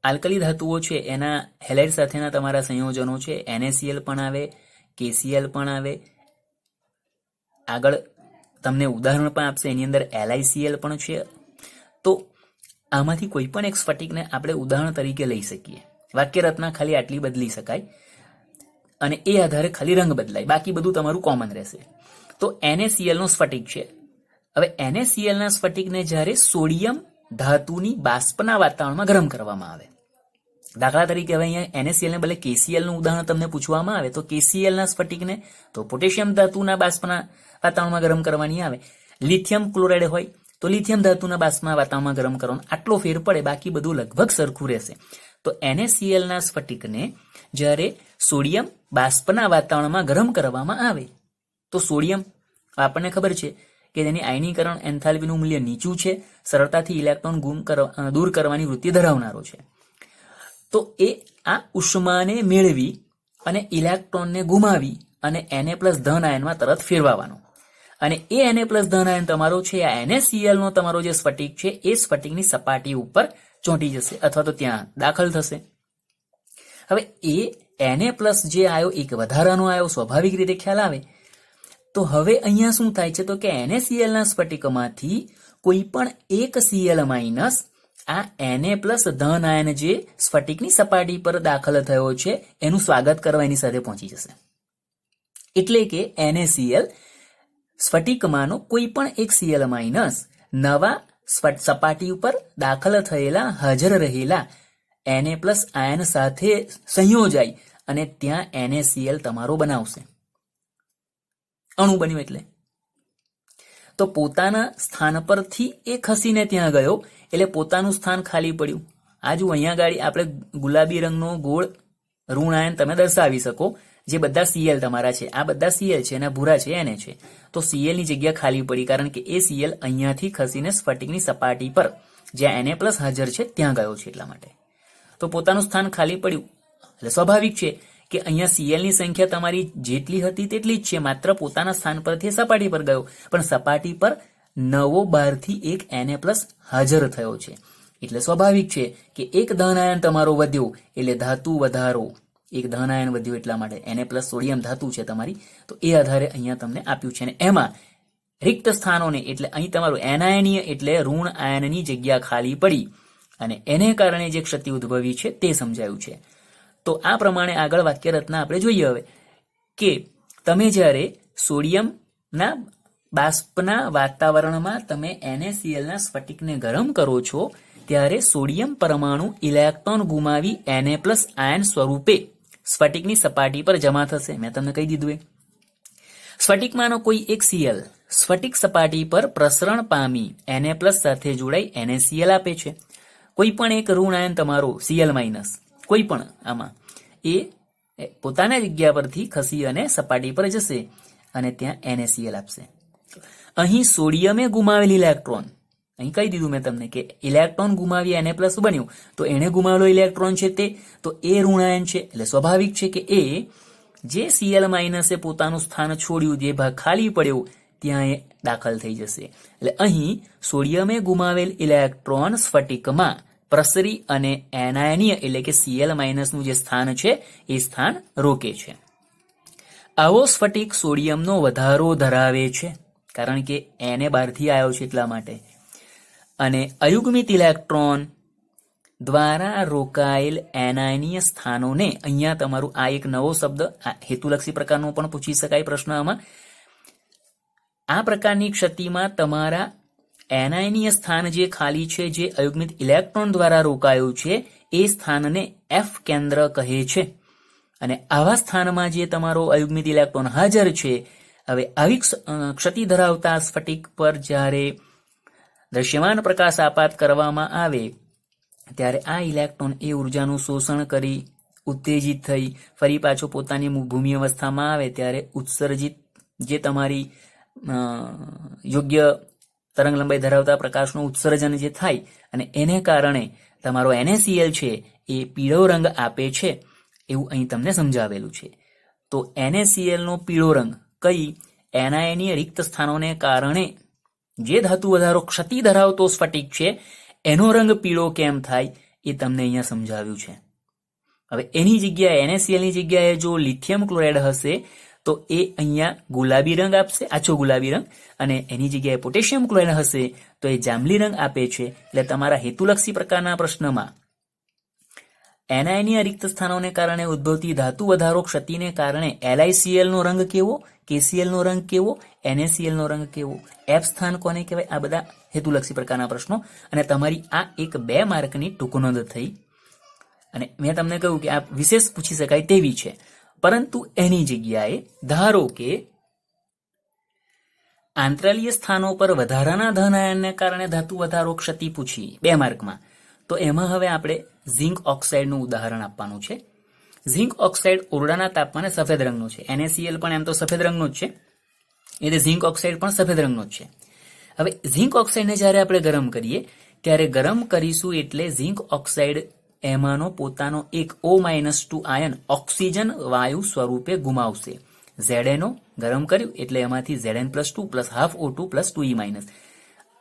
Speaker 1: આલ્કલી ધાતુઓ છે એના હેલાઇડ સાથેના તમારા સંયોજનો છે, NaCl પણ આવે, KCl પણ આવે. આગળ તમને ઉદાહરણ પણ આપશે, એની અંદર LiCl પણ છે. તો આમાંથી કોઈ પણ એક સ્ફટિકને આપણે ઉદાહરણ તરીકે લઈ શકીએ. વાક્ય રચના ખાલી આટલી બદલી શકાય અને એ આધારે ખાલી રંગ બદલાય, બાકી બધું તમારું કોમન રહેશે. તો NaCl નો સ્ફટિક છે. હવે NaCl ના સ્ફટિકને જ્યારે સોડિયમ ધાતુની બાષ્પના વાતાવરણમાં ગરમ કરવામાં આવે, દાખલા તરીકે હવે અહીંયા NaCl ને બદલે KCl નું ઉદાહરણ તમને પૂછવામાં આવે, તો KCl ના સ્ફટિકને તો પોટેશિયમ ધાતુના બાષ્પના વાતાવરણમાં ગરમ કરવાની આવે. લિથિયમ ક્લોરાઇડ હોય તો લિથિયમ ધાતુના બાષ્પના વાતાવરણમાં ગરમ કરવાનો, આટલો ફેર પડે, બાકી બધું લગભગ સરખું રહેશે. તો NaCl ના સ્ફટિકને જ્યારે સોડિયમ બાષ્પના વાતાવરણમાં ગરમ કરવામાં આવે તો સોડિયમ આપણને ખબર છે કે તેની આયનીકરણ એન્થાલ્પીનું મૂલ્ય નીચું છે, સરળતાથી ઇલેક્ટ્રોન દૂર કરવાની વૃત્તિ ધરાવનારો છે. તો એ આ ઉષ્માને મેળવી અને ઇલેક્ટ્રોનને ગુમાવી અને Na+ ધન આયનમાં તરત ફેરવવાનો, અને એ Na+ ધન આયન તમારો છે આ NaCl નો તમારો જે સ્ફટિક છે એ સ્ફટિકની સપાટી ઉપર ચોંટી જશે અથવા તો ત્યાં દાખલ થશે. હવે એ Na+ જે આયો એક વધારાનો આયો, સ્વાભાવિક રીતે ખ્યાલ આવે. તો હવે અહીંયા શું થાય છે તો કે NaCl ના સ્ફટિકમાંથી કોઈ પણ એક Cl- આ Na+ ધન આયન જે સ્ફટિકની સપાટી પર દાખલ થયો છે એનું સ્વાગત કરવા એની સાથે પહોંચી જશે. એટલે કે NaCl સ્ફટિકમાંનો કોઈ પણ એક Cl- નવા સપાટી ઉપર દાખલ થયેલા હાજર રહેલા Na+ આયન સાથે સંયોજાઈ અને ત્યાં NaCl તમારો બનાવશે. અણુ બન્યું એટલે તો પોતાના સ્થાન પરથી એ ખસીને ત્યાં ગયો એટલે પોતાનું સ્થાન ખાલી પડ્યું. આ જો અહીંયા ગાડી આપણે ગુલાબી રંગનો ગોળ ઋણ આયન તમે દર્શાવી શકો, જે બધા Cl તમારા છે, આ બધા Cl છે અને ભૂરા છે Na છે. તો Cl ની જગ્યા ખાલી પડી કારણ કે એ Cl અહીંયાથી ખસીને સ્ફટિકની સપાટી પર જ્યાં Na+ હાજર છે ત્યાં ગયો છે એટલા માટે. તો પોતાનું સ્થાન ખાલી પડ્યું એટલે સ્વાભાવિક છે કે અહીંયા Cl ની સંખ્યા તમારી જેટલી હતી તેટલી જ છે, માત્ર પોતાના સ્થાન પરથી સપાટી પર ગયો, પણ સપાટી પર નવો બહારથી એક Na+ હાજર થયો છે. એટલે સ્વાભાવિક છે કે એક ધન આયન તમારો વધ્યો એટલે ધાતુ વધારો, એક ધન આયન વધ્યો એટલા માટે Na+ સોડિયમ ધાતુ છે તમારી, તો એ આધારે અહીંયા તમને આપ્યું છે. અને એમાં રિક્ત સ્થાનોને એટલે અહીં તમારું એનાયનીય એટલે ઋણ આયનની જગ્યા ખાલી પડી અને એને કારણે જે ક્ષતિ ઉદ્ભવી છે તે સમજાયું છે. તો આ પ્રમાણે આગળ વાક્ય રચના આપણે જોઈએ હવે કે તમે જ્યારે સોડિયમના બાષ્પના વાતાવરણમાં તમે NaCl ના સ્ફટિકને ગરમ કરો છો ત્યારે સોડિયમ પરમાણુ ઇલેક્ટ્રોન ગુમાવી Na+ આયન સ્વરૂપે સ્ફટિકની સપાટી પર જમા થશે. મેં તમને કહી દીધું સ્ફટિકમાંનો કોઈ એક Cl સ્ફટિક સપાટી પર પ્રસરણ પામી Na+ સાથે જોડાઈ NaCl આપે છે. કોઈ પણ એક ઋણ આયન તમારો Cl- કોઈ પણ આમાં એ પોતાના જગ્યા પરથી ખસી અને સપાટી પર જશે અને ત્યાં NaCl આપશે. અહીં સોડિયમે ગુમાવેલ ઇલેક્ટ્રોન, અહીં કહી દીધું મેં તમને કે ઇલેક્ટ્રોન ગુમાવી Na+ બન્યું, તો એને ગુમાવેલો ઇલેક્ટ્રોન છે તે તો એ ઋણ આયન છે. એટલે સ્વાભાવિક છે કે એ જે Cl- પોતાનું સ્થાન છોડ્યું, જે ભાગ ખાલી પડ્યો ત્યાં એ દાખલ થઈ જશે. એટલે અહીં સોડિયમે ગુમાવેલ ઇલેક્ટ્રોન સ્ફટિકમાં પ્રસરી અને એનાયનીય એટલે કે Cl- નું જે સ્થાન છે એ સ્થાન રોકે છે. આવો સ્ફટિક સોડિયમનો વધારો ધરાવે છે કારણ કે Na બહારથી આવ્યો છે એટલા માટે, અને અયુગ્મિત ઇલેક્ટ્રોન દ્વારા રોકાયેલ એનાયનીય સ્થાનોને, અહીંયા તમારું આ એક નવો શબ્દ હેતુલક્ષી પ્રકારનો પણ પૂછી શકાય પ્રશ્ન આમાં, આ પ્રકારની ક્ષતિમાં તમારા એનાયનીય સ્થાન જે ખાલી છે જે અયુગ્મિત ઇલેક્ટ્રોન દ્વારા રોકાયું છે એ સ્થાનને F કેન્દ્ર કહે છે. અને આવા સ્થાનમાં જે તમારો અયુગ્મિત ઇલેક્ટ્રોન હાજર છે, હવે આવી ક્ષતિ ધરાવતા સ્ફટિક પર જ્યારે દ્રશ્યમાન પ્રકાશ આપાત કરવામાં આવે ત્યારે આ ઇલેક્ટ્રોન એ ઉર્જાનું શોષણ કરી ઉત્તેજિત થઈ ફરી પાછો પોતાની ભૂમિ અવસ્થામાં આવે ત્યારે ઉત્સર્જિત જે તમારી યોગ્ય તરંગ લંબાઈ ધરાવતા પ્રકાશનું ઉત્સર્જન જે થાય અને એને કારણે તમારો NaCl છે એ પીળો રંગ આપે છે એવું અહીં તમને સમજાવેલું છે. તો NaCl નો પીળો રંગ કઈ એનાયનીય રિક્ત સ્થાનોને કારણે જે ધાતુ વધારો ક્ષતિ ધરાવતો સ્ફટિક છે એનો રંગ પીળો કેમ થાય એ તમને અહીંયા સમજાવ્યું છે. હવે એની જગ્યાએ NaCl ની જગ્યાએ જો લિથિયમ ક્લોરાઇડ હશે તો એ અહીંયા ગુલાબી રંગ આપશે, આછો ગુલાબી રંગ, અને એની જગ્યાએ પોટેશિયમ ક્લોરાઇડ હશે તો એ જાંબલી રંગ આપે છે. એટલે તમારા હેતુલક્ષી પ્રકારના પ્રશ્નમાં એનાયનીય રિક્ત સ્થાનોને કારણે ઉદ્ભવતી ધાતુ વધારો ક્ષતિને કારણે LiCl નો રંગ કેવો, KCl નો રંગ કેવો, NaCl નો રંગ કેવો, F સ્થાન કોને કહેવાય, આ બધા હેતુલક્ષી પ્રકારના પ્રશ્નો. અને તમારી આ એક 2 માર્કની ટૂંક નોંધ થઈ. અને મેં તમને કહ્યું કે આ વિશેષ પૂછી શકાય તેવી છે, પરંતુ એની જગ્યાએ ધારો કે આંતરાલીય સ્થાનો પર વધારાના ધન આયનને કારણે ધાતુ વધારો ક્ષતિ પૂછી 2 માર્કમાં, તો એમાં હવે આપણે ઝિંક ઓક્સાઇડનું ઉદાહરણ આપવાનું છે. ઝિંક ઓક્સાઇડ ઓરડાના તાપમાને સફેદ રંગનો છે. NaCl પણ એમ તો સફેદ રંગનો જ છે, એટલે ઝિંક ઓક્સાઇડ પણ સફેદ રંગનો જ છે. હવે ઝિંક ઓક્સાઇડને જ્યારે આપણે ગરમ કરીએ ત્યારે ગરમ કરીશું એટલે ઝિંક ઓક્સાઇડ એમાંનો પોતાનો એક O-2 આયન ઓક્સિજન વાયુ સ્વરૂપે ગુમાવશે. ZnO ગરમ કર્યું એટલે એમાંથી Zn+2 + ½ O2 + 2E-.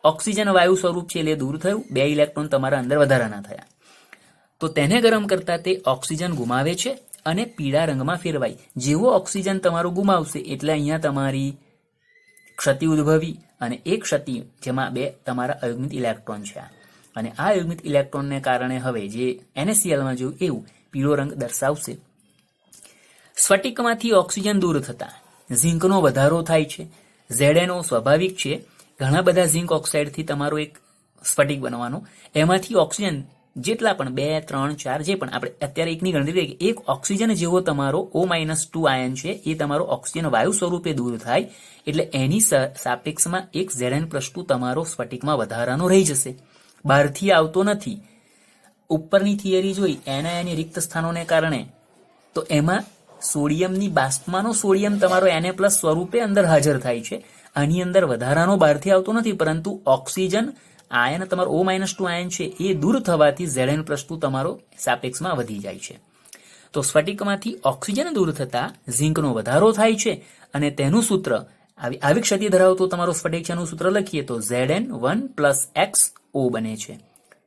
Speaker 1: ઓક્સિજન વાયુ સ્વરૂપ છે એટલે દૂર થયું, 2 ઇલેક્ટ્રોન તમારા અંદર વધારાના થયા. તો તેને ગરમ કરતા તે ઓક્સિજન ગુમાવે છે અને પીળા રંગમાં ફેરવાય. જેવો ઓક્સિજન તમારું ગુમાવશે એટલે અહીંયા તમારી ક્ષતિ ઉદ્ભવી, અને એક ક્ષતિ જેમાં 2 તમારા અયુગ્મિત ઇલેક્ટ્રોન છે, અને આ અયુગ્મિત ઇલેક્ટ્રોનને કારણે હવે જે NaClમાં જોયું એવું પીળો રંગ દર્શાવશે. સ્ફટિકમાંથી ઓક્સિજન દૂર થતા ઝિંકનો વધારો થાય છે. ZnO સ્વાભાવિક છે, ઘણા બધા ઝિંક ઓક્સાઇડથી તમારો એક સ્ફટિક બનવાનો, એમાંથી ઓક્સિજન જેટલા પણ 2, 3, 4 જે પણ આપણે અત્યારે એકની ગણતરી કરીએ, એક ઓક્સિજન જેવો તમારો O-2 આયન છે એ તમારો ઓક્સિજન વાયુ સ્વરૂપે દૂર થાય એટલે એની સાપેક્ષમાં એક Zn+2 તમારો સ્ફટિકમાં વધારાનો રહી જશે, બહારથી આવતો નથી. ઉપરની થિયરી જોઈ એનાયની રિક્ત સ્થાનોને કારણે, તો એમાં સોડિયમની બાષ્પમાંનો સોડિયમ તમારો Na+ સ્વરૂપે અંદર હાજર થાય છે. આની અંદર વધારાનો બહારથી આવતો નથી, પરંતુ ઓક્સિજન આયન તમારો O-2 આયન છે એ દૂર થવાથી Zn+2 તમારો સાપેક્ષમાં વધી જાય છે. તો સ્ફટિકમાંથી ઓક્સિજન દૂર થતા ઝિંકનો વધારો થાય છે, અને તેનું સૂત્ર આવી ક્ષતિ ધરાવતો તમારો સ્ફટિક છે એનું સૂત્ર લખીએ તો Zn1 + XO બને છે,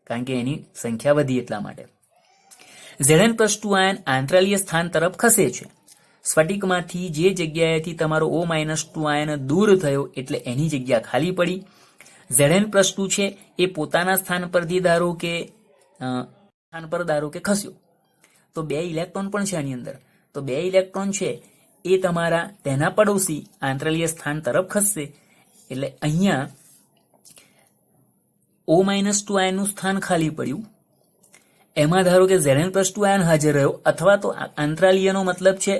Speaker 1: કારણ કે એની સંખ્યા વધી એટલા માટે. Zn+2 આયન આંતરાલીય સ્થાન તરફ ખસે છે. સ્ફટિકમાંથી જે જગ્યાએથી તમારો O-2 આયન દૂર થયો એટલે એની જગ્યા ખાલી પડી. Zn+2 છે એ પોતાના સ્થાન પરથી ધારો કે ખસ્યો, તો 2 ઇલેક્ટ્રોન પણ છે આની અંદર, તો 2 ઇલેક્ટ્રોન છે એ તમારા તેના પડોશી આંતરાલીય સ્થાન તરફ ખસશે. એટલે અહીંયા O-2 આયનનું સ્થાન ખાલી પડ્યું, એમાં ધારો કે Zn+2 આયન હાજર રહ્યો, અથવા તો આંતરાલીયનો મતલબ છે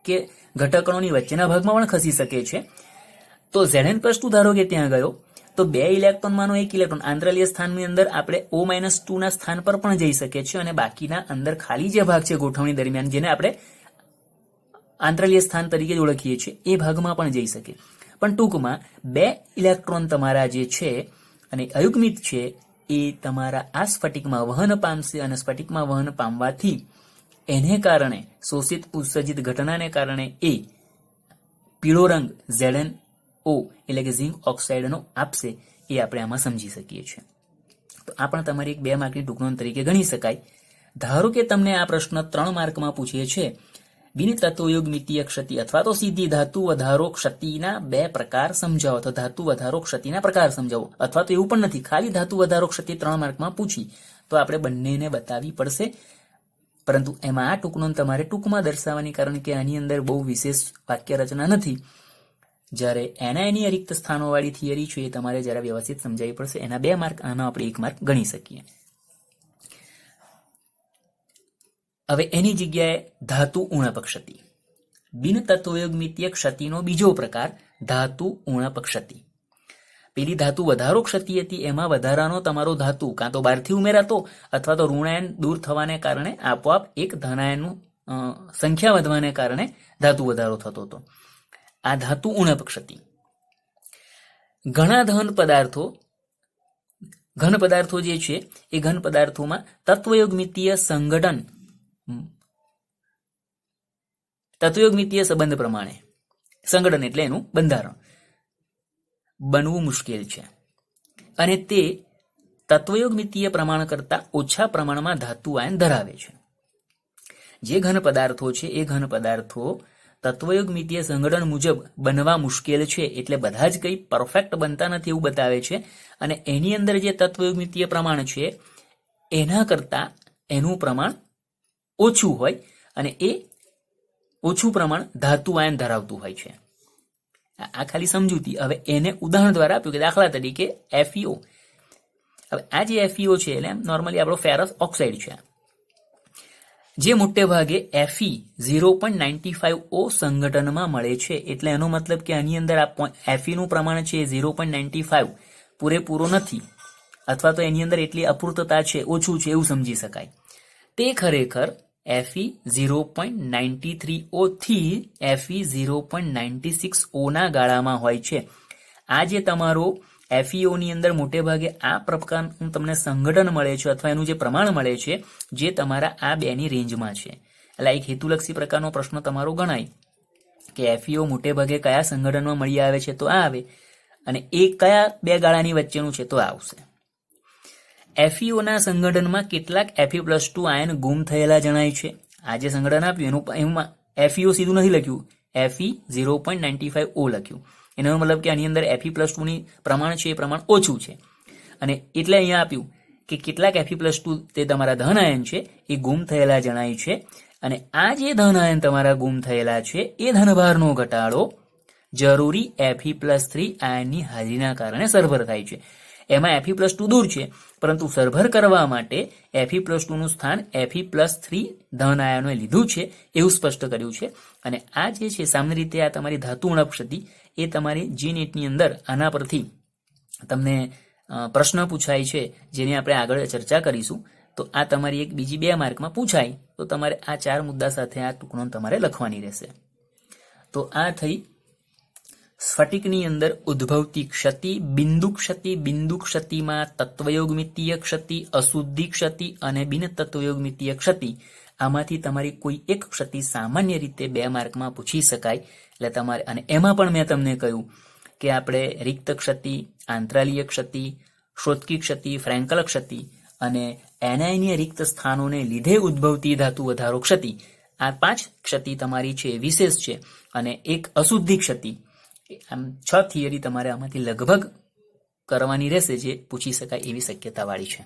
Speaker 1: કે ઘટકણોની વચ્ચેના ભાગમાં પણ ખસી શકે છે. તો Zn+2 ધારો કે ત્યાં ગયો તો 2 ઇલેક્ટ્રોનમાંનો 1 ઇલેક્ટ્રોન આંતરાલીય સ્થાનની અંદર આપણે O-2 ના સ્થાન પર પણ જઈ શકે છે, અને બાકીના અંદર ખાલી જે ભાગ છે ગોઠવણી દરમિયાન, જેને આપણે આંતરાલીય સ્થાન તરીકે ઓળખીએ છીએ, એ ભાગમાં પણ જઈ શકે. પણ ટૂંકમાં 2 ઇલેક્ટ્રોન તમારા જે છે અને અયુગ્મિત છે એ તમારા આ સ્ફટિકમાં વહન પામશે, અને સ્ફટિકમાં વહન પામવાથી એને કારણે શોષિત ઉત્સર્જિત ઘટનાને કારણે એ પીળો રંગ ZnO એટલે કે ઝિંક ઓક્સાઇડનો આપશે. એ આપણે આમાં સમજી શકીએ છીએ. તો આ પણ તમારી એક 2 માર્કની ટૂંક નોંધ તરીકે ગણી શકાય. ધારો કે તમને આ પ્રશ્ન 3 માર્કમાં પૂછે છે, બિનતત્વયુગ્મિતીય ક્ષતિ અથવા તો સીધી ધાતુ વધારો ક્ષતિના 2 પ્રકાર સમજાવો, તો ધાતુ વધારો ક્ષતિના પ્રકાર સમજાવો. અથવા તો એવું પણ નથી, ખાલી ધાતુ વધારો ક્ષતિ 3 માર્કમાં પૂછી તો આપણે બંનેને બતાવવી પડશે, પરંતુ એમાં આ ટૂંક નોંધ તમારે ટૂંકમાં દર્શાવવાની, કારણ કે આની અંદર બહુ વિશેષ વાક્ય રચના નથી. જ્યારે એનાયનીય રિક્ત સ્થાનોવાળી થિયરી છે એ તમારે જરા વ્યવસ્થિત સમજાવવી પડશે. એના 2 માર્ક, આનો આપણે 1 માર્ક ગણી શકીએ. હવે એની જગ્યાએ ધાતુ ઉણપ ક્ષતિ, બિનતત્વયુગ્મિતીય ક્ષતિનો બીજો પ્રકાર ધાતુ ઉણપ ક્ષતિ. પેલી ધાતુ વધારો ક્ષતિ હતી, એમાં વધારાનો તમારો ધાતુ કાં તો બહારથી ઉમેરાતો અથવા તો ઋણાયન દૂર થવાને કારણે આપોઆપ એક ધનાયનનું સંખ્યા વધવાને કારણે ધાતુ વધારો થતો હતો. આ ધાતુ ઉણપ ક્ષતિ. ઘણા ઘન પદાર્થો જે છે એ ઘન પદાર્થોમાં તત્વયોગમિતીય સંબંધ પ્રમાણે સંગઠન એટલે એનું બંધારણ બનવું મુશ્કેલ છે અને તે તત્વયોગમિતીય પ્રમાણ કરતા ઓછા પ્રમાણમાં ધાતુ આયન ધરાવે છે. જે ઘન પદાર્થો છે એ ઘન પદાર્થો તત્વયોગમિતીય સંગઠન મુજબ બનવા મુશ્કેલ છે, એટલે બધા જ કંઈ પરફેક્ટ બનતા નથી એવું બતાવે છે. અને એની અંદર જે તત્વયોગમિતીય પ્રમાણ છે એના કરતા એનું પ્રમાણ ઓછું હોય અને એ ઓછું પ્રમાણ ધાતુ આયન ધરાવતું હોય છે. આ ખાલી સમજૂતી. હવે એને ઉદાહરણ દ્વારા આપ્યું કે દાખલા તરીકે FeO. હવે આ જે FeO છે એટલે નોર્મલી આપણો ફેરસ ઓક્સાઇડ છે, જે મોટે ભાગે Fe0.95O સંગઠનમાં મળે છે. એટલે એનો મતલબ કે આની અંદર Fe નું પ્રમાણ છે 0.95 પૂરેપૂરો નથી, અથવા તો એની અંદર એટલી અપૂર્તતા છે, ઓછું છે એવું સમજી શકાય. તે ખરેખર Fe0.93O થી Fe0.96O ના ગાળામાં હોય છે. આ જે તમારો FeO ની અંદર મોટે ભાગે આ પ્રકારનું તમને સંગઠન મળે છે અથવા એનું જે પ્રમાણ મળે છે જે તમારા આ બેની રેન્જમાં છે. એટલે એક હેતુલક્ષી પ્રકારનો પ્રશ્ન તમારો ગણાય કે FeO મોટે ભાગે કયા સંગઠનમાં મળી આવે છે, તો આ આવે, અને એ કયા બે ગાળાની વચ્ચેનું છે તો આ આવશે. FeO ના સંગઠનમાં કેટલાક Fe+2 આયન ગુમ થયેલા જણાય છે. આ જે સંગઠન આપ્યું એમાં FeO સીધું નથી લખ્યું, Fe0.95O લખ્યું. એનો મતલબ કે આની અંદર Fe+2 ની પ્રમાણ છે એ પ્રમાણ ઓછું છે, અને એટલે અહીંયા આપ્યું કે કેટલાક Fe+2 તે તમારા ધન આયન છે એ ગુમ થયેલા જણાય છે. અને આ જે ધન આયન તમારા ગુમ થયેલા છે એ ધનભારનો ઘટાડો જરૂરી Fe+3 આયનની હાજરીના કારણે સરભર થાય છે. એમાં Fe+2 દૂર છે, પરંતુ સરભર કરવા માટે Fe+2 નું સ્થાન Fe+3 ધન આયનોએ લીધું છે એવું સ્પષ્ટ કર્યું છે. અને આ જે છે સામાન્ય રીતે આ તમારી ધાતુ ઉણપક્ષતિ એ તમારી GNETની અંદર આના પરથી તમને પ્રશ્ન પૂછાય છે, જેની આપણે આગળ ચર્ચા કરીશું. તો આ તમારી એક બીજી 2 માર્કમાં પૂછાય તો તમારે આ 4 મુદ્દા સાથે આ ટુકડો તમારે લખવાની રહેશે. તો આ થઈ સ્ફટિકની અંદર ઉદ્ભવતી ક્ષતિ, બિંદુ ક્ષતિમાં તત્વયોગમિતીય ક્ષતિ, અશુદ્ધિ ક્ષતિ અને બિન તત્વયોગમિતીય ક્ષતિ. આમાંથી તમારી કોઈ એક ક્ષતિ સામાન્ય રીતે 2 માર્કમાં પૂછી શકાય. એટલે તમારે, અને એમાં પણ મેં તમને કહ્યું કે આપણે રિક્ત ક્ષતિ, આંતરાલીય ક્ષતિ, શોધકી ક્ષતિ, ફ્રેન્કલ ક્ષતિ અને એનાયનીય રિક્ત સ્થાનોને લીધે ઉદ્ભવતી ધાતુ વધારો ક્ષતિ, આ 5 ક્ષતિ તમારી છે વિશેષ છે. અને એક અશુદ્ધિ ક્ષતિ. આમ 6 થિયરી તમારે આમાંથી લગભગ કરવાની રહેશે જે પૂછી શકાય એવી શક્યતાવાળી છે.